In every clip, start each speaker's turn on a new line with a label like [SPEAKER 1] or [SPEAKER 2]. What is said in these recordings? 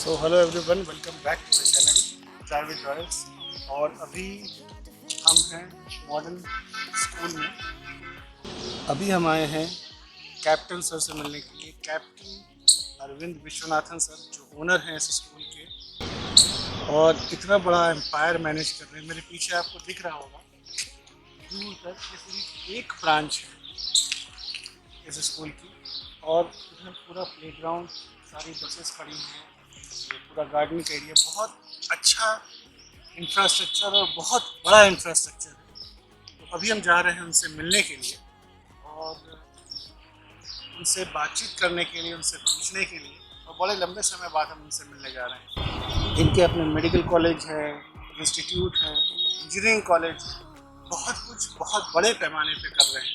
[SPEAKER 1] So hello everyone, welcome back to the channel travel with Royals. और अभी हम हैं मॉडर्न स्कूल में। अभी हम आए हैं कैप्टन सर से मिलने के लिए। कैप्टन अरविंद विश्वनाथन सर जो ओनर हैं इस स्कूल के, और इतना बड़ा एम्पायर मैनेज कर रहे हैं। मेरे पीछे आपको दिख रहा होगा दूर तक ये सिर्फ एक ब्रांच है इस स्कूल की। और इसमें पूरा प्लेग्राउंड, सारी बसेस खड़ी हैं, ये पूरा गार्डनिंग एरिया, बहुत अच्छा इंफ्रास्ट्रक्चर और बहुत बड़ा इंफ्रास्ट्रक्चर है। तो अभी हम जा रहे हैं उनसे मिलने के लिए और उनसे बातचीत करने के लिए, उनसे पूछने के लिए। और बड़े लंबे समय बाद हम उनसे मिलने जा रहे हैं। इनके अपने मेडिकल कॉलेज है, इंस्टीट्यूट है, इंजीनियरिंग कॉलेज है, बहुत कुछ बहुत बड़े पैमाने पे कर रहे हैं।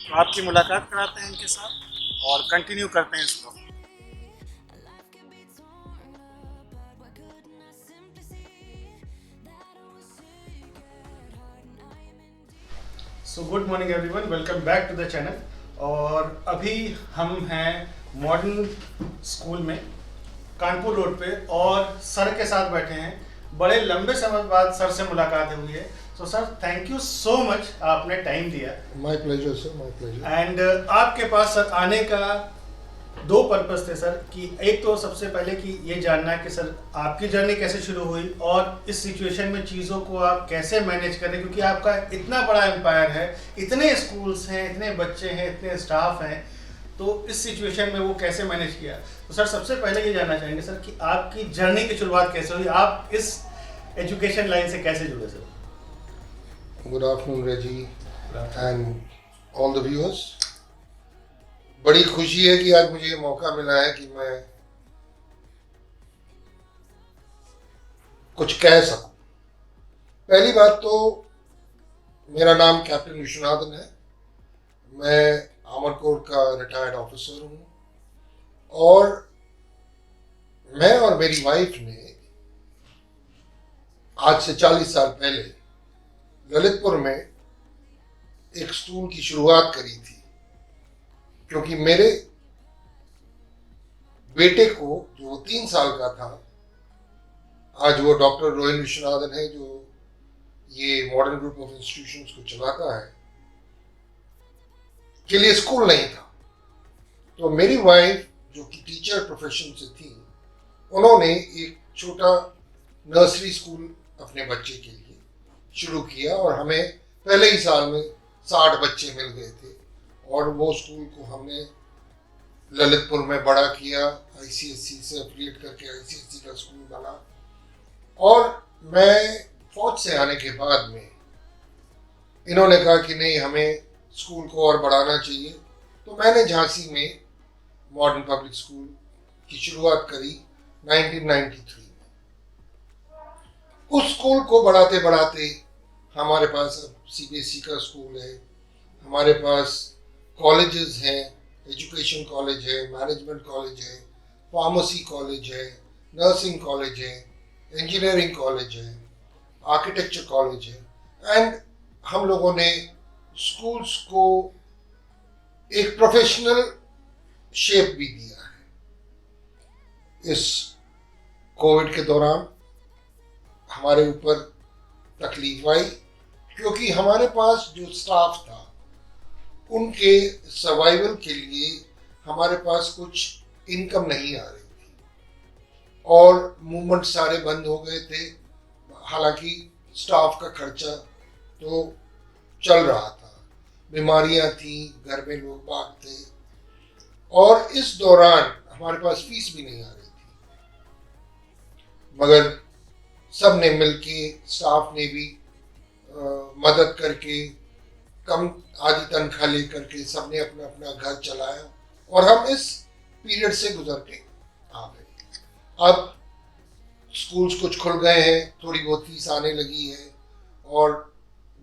[SPEAKER 1] तो आपकी मुलाकात कराते हैं इनके साथ और कंटिन्यू करते हैं इसको। So good morning everyone, welcome back to the channel. और अभी हम हैं मॉडर्न स्कूल में, कानपुर रोड पे, और सर के साथ बैठे हैं। बड़े लंबे समय बाद सर से मुलाकात हुई है। So sir, thank you so much, आपने टाइम दिया।
[SPEAKER 2] My pleasure sir, my pleasure.
[SPEAKER 1] And आपके पास सर आने का दो पर्पस थे सर। कि एक तो सबसे पहले कि ये जानना है कि सर आपकी जर्नी कैसे शुरू हुई और इस सिचुएशन में चीज़ों को आप कैसे मैनेज करें, क्योंकि आपका इतना बड़ा एम्पायर है, इतने स्कूल्स हैं, इतने बच्चे हैं, इतने स्टाफ हैं, तो इस सिचुएशन में वो कैसे मैनेज किया। तो सर सबसे पहले ये जानना चाहेंगे सर कि आपकी जर्नी की शुरुआत कैसे हुई, आप इस एजुकेशन लाइन से कैसे जुड़े सर।
[SPEAKER 2] गुड आफ्टरनून रेजी एंड ऑल द व्यूअर्स। बड़ी खुशी है कि आज मुझे ये मौका मिला है कि मैं कुछ कह सकूं। पहली बात तो मेरा नाम कैप्टन विश्वनाथन है। मैं आर्मर कोर का रिटायर्ड ऑफिसर हूं और मैं और मेरी वाइफ ने आज से 40 साल पहले ललितपुर में एक स्कूल की शुरुआत करी थी, क्योंकि मेरे बेटे को, जो 3 साल का था, आज वो डॉक्टर रोहिन विश्वनाथन है जो ये मॉडर्न ग्रुप ऑफ इंस्टीट्यूशंस को चलाता है, के लिए स्कूल नहीं था। तो मेरी वाइफ जो कि टीचर प्रोफेशन से थी, उन्होंने एक छोटा नर्सरी स्कूल अपने बच्चे के लिए शुरू किया और हमें पहले ही साल में 60 बच्चे मिल गए थे। और वो स्कूल को हमने ललितपुर में बड़ा किया, आईसीएससी से एफिलिएट करके आईसीएससी का स्कूल बना। और मैं फौज से आने के बाद में इन्होंने कहा कि नहीं, हमें स्कूल को और बढ़ाना चाहिए। तो मैंने झांसी में मॉडर्न पब्लिक स्कूल की शुरुआत करी 1993 में। उस स्कूल को बढ़ाते बढ़ाते हमारे पास अब सीबीएसई का स्कूल है, हमारे पास कॉलेजेस हैं, एजुकेशन कॉलेज है, मैनेजमेंट कॉलेज है, फार्मेसी कॉलेज है, नर्सिंग कॉलेज है, इंजीनियरिंग कॉलेज है, आर्किटेक्चर कॉलेज है। एंड हम लोगों ने स्कूल्स को एक प्रोफेशनल शेप भी दिया है। इस कोविड के दौरान हमारे ऊपर तकलीफ आई, क्योंकि हमारे पास जो स्टाफ था उनके सर्वाइवल के लिए हमारे पास कुछ इनकम नहीं आ रही थी और मूवमेंट सारे बंद हो गए थे। हालांकि स्टाफ का खर्चा तो चल रहा था, बीमारियां थी, घर में लोग बाग थे, और इस दौरान हमारे पास फीस भी नहीं आ रही थी। मगर सब ने मिलके, स्टाफ ने भी मदद करके, कम आधी तनख्वाह लेकर के सबने अपना अपना घर चलाया और हम इस पीरियड से गुजर के आ गए। अब स्कूल्स कुछ खुल गए हैं, थोड़ी बहुत फीस आने लगी है, और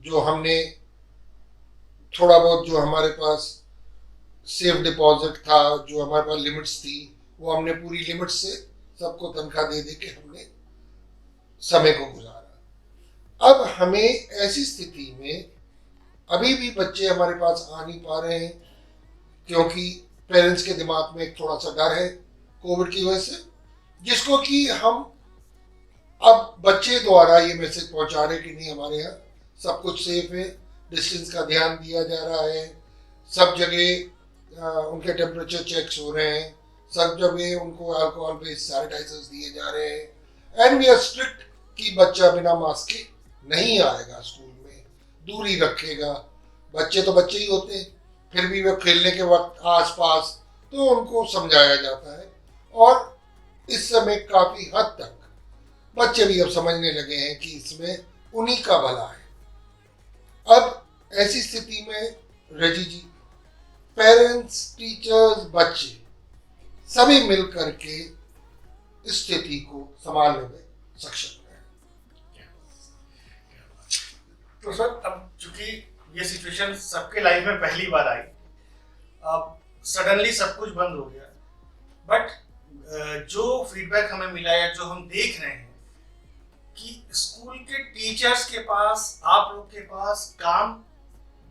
[SPEAKER 2] जो हमने थोड़ा बहुत, जो हमारे पास सेफ डिपॉजिट था, जो हमारे पास लिमिट्स थी, वो हमने पूरी लिमिट से सबको तनख्वाह दे दे के हमने समय को गुजारा। अब हमें ऐसी स्थिति में अभी भी बच्चे हमारे पास आ नहीं पा रहे हैं, क्योंकि पेरेंट्स के दिमाग में एक थोड़ा सा डर है कोविड की वजह से। जिसको कि हम अब बच्चे द्वारा ये मैसेज पहुंचा रहे कि नहीं, हमारे यहाँ सब कुछ सेफ है, डिस्टेंस का ध्यान दिया जा रहा है, सब जगह उनके टेम्परेचर चेक्स हो रहे हैं, सब जगह उनको अल्कोहल बेस्ड सैनिटाइजर्स दिए जा रहे हैं, एंड वी आर स्ट्रिक्ट कि बच्चा बिना मास्क के नहीं आएगा स्कूल में, दूरी रखेगा। बच्चे तो बच्चे ही होते हैं, फिर भी वे खेलने के वक्त आस पास, तो उनको समझाया जाता है। और इस समय काफ़ी हद तक बच्चे भी अब समझने लगे हैं कि इसमें उन्हीं का भला है। अब ऐसी स्थिति में रजी जी, पेरेंट्स, टीचर्स, बच्चे सभी मिल करके इस स्थिति को संभालने में सक्षम हैं।
[SPEAKER 1] तो सर, अब चूंकि ये सिचुएशन सबके लाइफ में पहली बार आई, अब सडनली सब कुछ बंद हो गया, बट जो फीडबैक हमें मिला या जो हम देख रहे हैं कि स्कूल के टीचर्स के पास, आप लोग के पास काम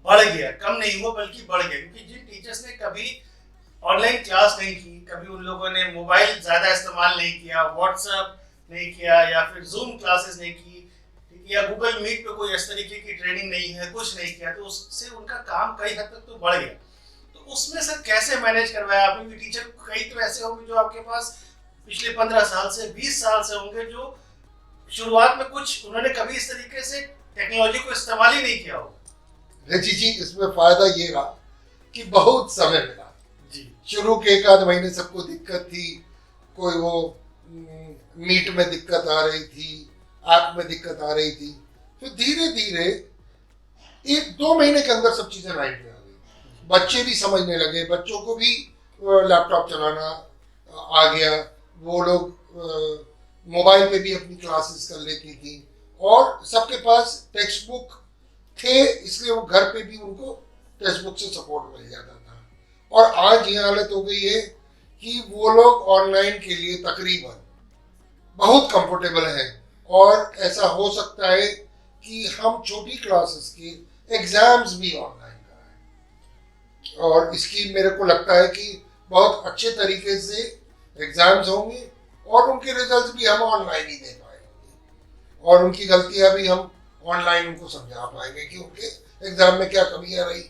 [SPEAKER 1] बढ़ गया, कम नहीं हुआ बल्कि बढ़ गया, क्योंकि जिन टीचर्स ने कभी ऑनलाइन क्लास नहीं की, कभी उन लोगों ने मोबाइल ज़्यादा इस्तेमाल नहीं किया, व्हाट्सएप नहीं किया, या फिर जूम क्लासेस नहीं की, या गूगल मीट पे कोई इस तरीके की ट्रेनिंग नहीं है, कुछ नहीं किया, तो उससे उनका काम कई हद तक तो बढ़ गया। तो उसमें सर कैसे मैनेज करवाया आपने? टीचर कई तो ऐसे होंगे जो आपके पास पिछले 15 साल से 20 साल से होंगे, जो शुरुआत में कुछ उन्होंने कभी इस तरीके से टेक्नोलॉजी को इस्तेमाल ही नहीं किया होगा।
[SPEAKER 2] रजी जी, इसमें फायदा ये रहा कि बहुत समय मिला जी। शुरू के 1 आध महीने सबको दिक्कत थी, कोई वो मीट में दिक्कत आ रही थी, ऐप में दिक्कत आ रही थी, फिर धीरे धीरे 1-2 महीने के अंदर सब चीजें लाइन पे आ गई। बच्चे भी समझने लगे, बच्चों को भी लैपटॉप चलाना आ गया, वो लोग मोबाइल पे भी अपनी क्लासेस कर लेती थी, और सबके पास टेक्स्ट बुक थे, इसलिए वो घर पे भी उनको टेक्स्ट बुक से सपोर्ट मिल जाता था। और आज ये हालत हो गई है कि वो लोग ऑनलाइन के लिए तकरीबन बहुत कंफर्टेबल हैं, और ऐसा हो सकता है कि हम छोटी क्लासेस के एग्जाम्स भी ऑनलाइन कराएं, और इसकी मेरे को लगता है कि बहुत अच्छे तरीके से एग्जाम्स होंगे, और उनके रिजल्ट्स भी हम ऑनलाइन ही दे पाएंगे, और उनकी गलतियां भी हम ऑनलाइन उनको समझा पाएंगे कि उनके एग्जाम में क्या कमियां रही।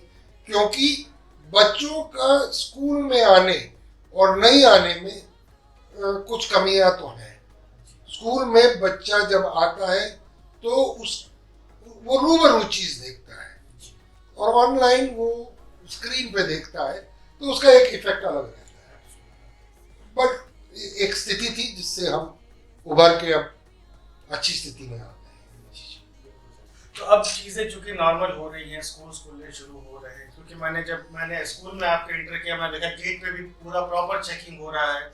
[SPEAKER 2] क्योंकि बच्चों का स्कूल में आने और नहीं आने में कुछ कमियां तो हैं। स्कूल में बच्चा जब आता है तो वो रूबरू चीज देखता है, और ऑनलाइन वो स्क्रीन पे देखता है, तो उसका एक इफेक्ट अलग रहता है। बट एक स्थिति थी जिससे हम उभर के अब अच्छी स्थिति में आते हैं।
[SPEAKER 1] तो अब चीज़ें चूंकि नॉर्मल हो रही हैं, स्कूल खुलने शुरू हो रहे हैं, क्योंकि मैंने स्कूल में आपके इंटर किया, मैं देखा गेट पे भी पूरा प्रॉपर चेकिंग हो रहा है,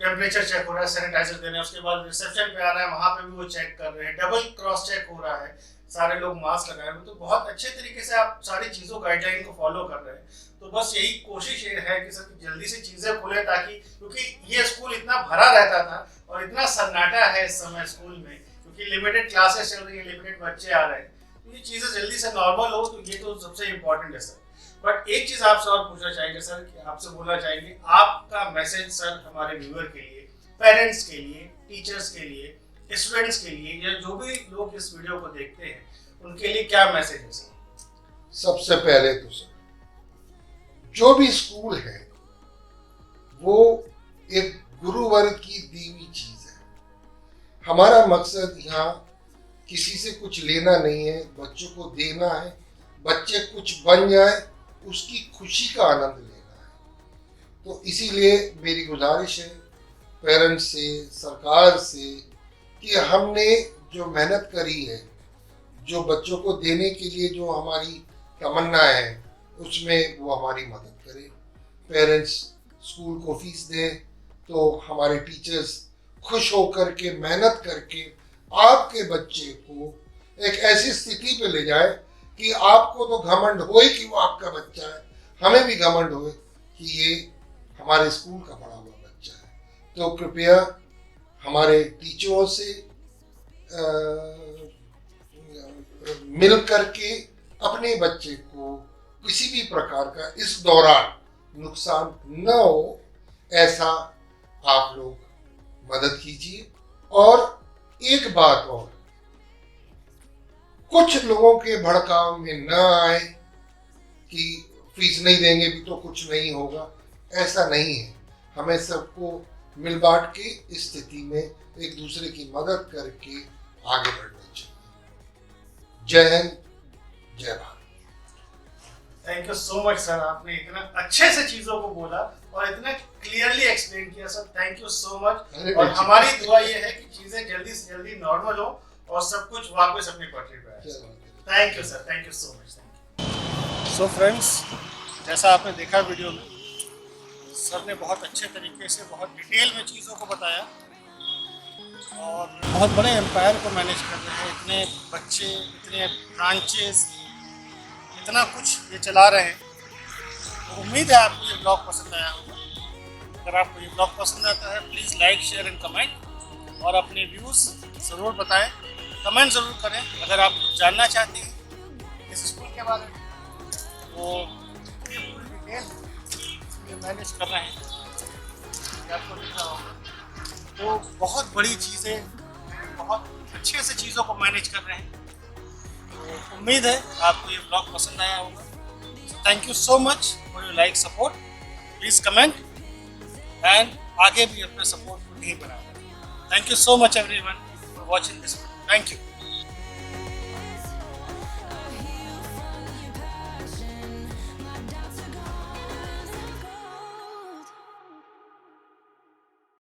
[SPEAKER 1] टेम्परेचर चेक हो रहा है, सैनिटाइजर दे रहे हैं, उसके बाद रिसेप्शन पे आ रहा है, वहाँ पे भी वो चेक कर रहे हैं, डबल क्रॉस चेक हो रहा है, सारे लोग मास्क लगाए हुए, तो बहुत अच्छे तरीके से आप सारी चीज़ों गाइडलाइन को फॉलो कर रहे हैं। तो बस यही कोशिश ये है कि सर जल्दी से चीज़ें खुले, ताकि, क्योंकि ये स्कूल इतना भरा रहता था और इतना सन्नाटा है इस समय स्कूल में, क्योंकि लिमिटेड क्लासेस चल रही है, लिमिटेड बच्चे आ रहे हैं, तो ये चीज़ें जल्दी से नॉर्मल हो, तो ये तो सबसे इम्पोर्टेंट है सर। बट एक चीज़ आपसे और पूछना चाहेंगे सर, कि आपसे बोलना चाहेंगे, आपका मैसेज सर हमारे व्यूअर के लिए, पेरेंट्स के लिए, टीचर्स के लिए, स्टूडेंट्स के लिए, या जो भी लोग इस वीडियो को देखते हैं, उनके लिए क्या मैसेज है सर?
[SPEAKER 2] सबसे पहले तो सर, जो भी स्कूल है वो एक गुरुवर की दी हुई चीज है। हमारा मकसद यहाँ किसी से कुछ लेना नहीं है, बच्चों को देना है, बच्चे कुछ बन जाए उसकी खुशी का आनंद लेना है। तो इसीलिए मेरी गुजारिश है पेरेंट्स से, सरकार से, कि हमने जो मेहनत करी है, जो बच्चों को देने के लिए जो हमारी तमन्ना है, उसमें वो हमारी मदद करें। पेरेंट्स स्कूल को फीस दें तो हमारे टीचर्स खुश होकर के मेहनत करके आपके बच्चे को एक ऐसी स्थिति पे ले जाए कि आपको तो घमंड होए कि वो आपका बच्चा है, हमें भी घमंड होए कि ये हमारे स्कूल का पढ़ा हुआ बच्चा है। तो कृपया हमारे टीचरों से मिल करके अपने बच्चे को किसी भी प्रकार का इस दौरान नुकसान न हो, ऐसा आप लोग मदद कीजिए। और एक बात और, कुछ लोगों के भड़काव में न आए कि फीस नहीं देंगे भी तो कुछ नहीं होगा, ऐसा नहीं है। हमें सबको मिल बांट के इस स्थिति में एक दूसरे की मदद करके आगे बढ़ना चाहिए। जय हिंद, जय Bharat.
[SPEAKER 1] Thank you so much sir, आपने इतना अच्छे से चीजों को बोला और इतना क्लियरली एक्सप्लेन किया sir, thank you so much. और हमारी दुआ ये है कि चीजें जल्दी से जल्दी नॉर्मल हो और सब कुछ वापस अपनी पटरी पे आए। Thank you sir, thank you so much, thank you. So friends, जैसा आपने देखा वीडियो में, सर ने बहुत अच्छे तरीके से बहुत डिटेल में चीज़ों को बताया और बहुत बड़े एम्पायर को मैनेज कर रहे हैं। इतने बच्चे, इतने ब्रांचेस, इतना कुछ ये चला रहे हैं। तो उम्मीद है आपको ये ब्लॉग पसंद आया होगा। अगर आपको ये ब्लॉग पसंद आता है please like, share and comment और अपने व्यूज़ ज़रूर बताएं, कमेंट ज़रूर करें। अगर आप कुछ जानना चाहते हैं इस स्कूल के बारे में तो पूरी डिटेल मैनेज कर रहे हैं, आपको दिख रहा होगा। तो बहुत बड़ी चीज़ें, बहुत अच्छे से चीज़ों को मैनेज कर रहे हैं। तो उम्मीद है आपको ये ब्लॉग पसंद आया होगा। Thank you so much for your like, support, please comment and आगे भी अपने सपोर्ट को नहीं बनाएं। Thank you so much everyone for watching this video. Thank you.